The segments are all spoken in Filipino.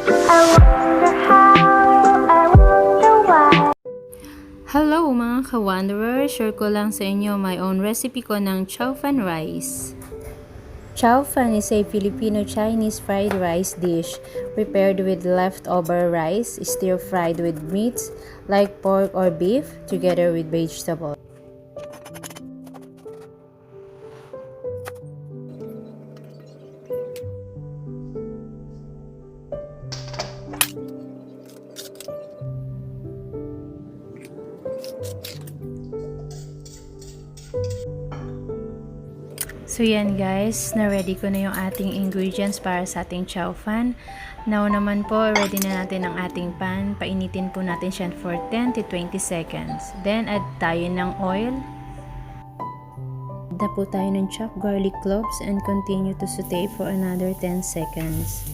Hello mga ka-wanderer! Share ko lang sa inyo my own recipe ko ng chow fan rice. Chow fan is a Filipino-Chinese fried rice dish prepared with leftover rice, stir-fried with meats like pork or beef together with vegetables. So yan guys, na-ready ko na yung ating ingredients para sa ating chow fan. Now naman po, ready na natin ang ating pan. Painitin po natin siya for 10 to 20 seconds. Then add tayo ng oil. Add na po tayo ng chopped garlic cloves and continue to saute for another 10 seconds.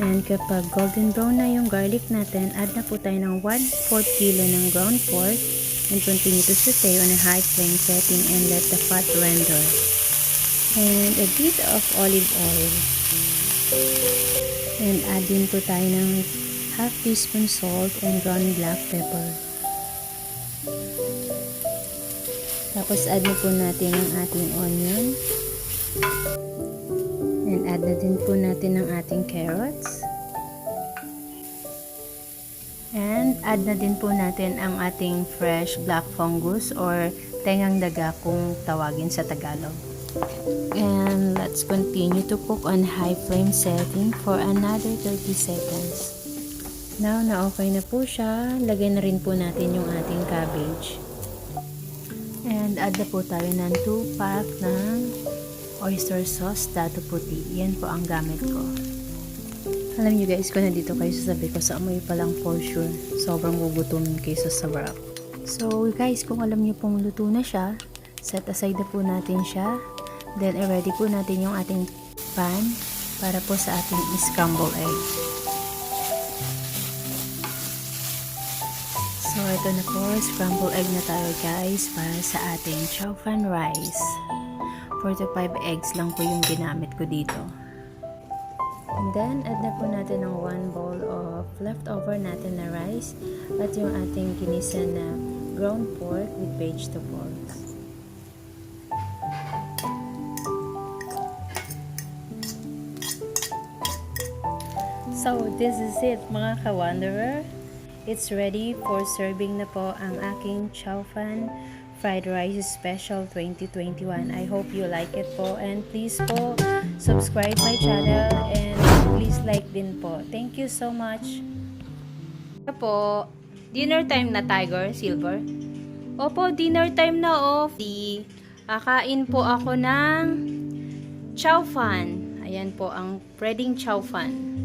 And kapag golden brown na yung garlic natin, add na po tayo ng 1/4 kilo ng ground pork and continue to saute on a high flame setting and let the fat render. And a bit of olive oil. And add din po tayo ng half teaspoon salt and ground black pepper. Tapos add na po natin ang ating onion. And add na din po natin ang ating carrots. And add na din po natin ang ating fresh black fungus or tengang daga kung tawagin sa Tagalog. And let's continue to cook on high flame setting for another 30 seconds. Now na okay na po siya, lagay na rin po natin yung ating cabbage. And add na po tayo ng 2 pack ng oyster sauce, Datu puti. Yan po ang gamit ko. Alam nyo guys, kung nandito kayo sasabi ko sa amoy pa lang for sure, sobrang gugutumin kayo sa sarap. So guys, kung alam nyo pong luto na siya, set aside na po natin siya. Then, i-ready po natin yung ating pan para po sa ating scrambled egg. So, ito na po, scrambled egg na tayo guys para sa ating chow fan rice. 4 to 5 eggs lang po yung ginamit ko dito. And then, add na po natin ng 1 bowl of leftover natin na rice at yung ating ginisa na ground pork with vegetables. So, this is it mga ka-wanderer. It's ready for serving na po ang aking chow fan fried rice special 2021. I hope you like it po and please po subscribe my channel and please like din po. Thank you so much. Po, dinner time na Tiger Silver. Opo, dinner time na off. Kakain po ako ng chow fan. Ayan po ang breading chow fan.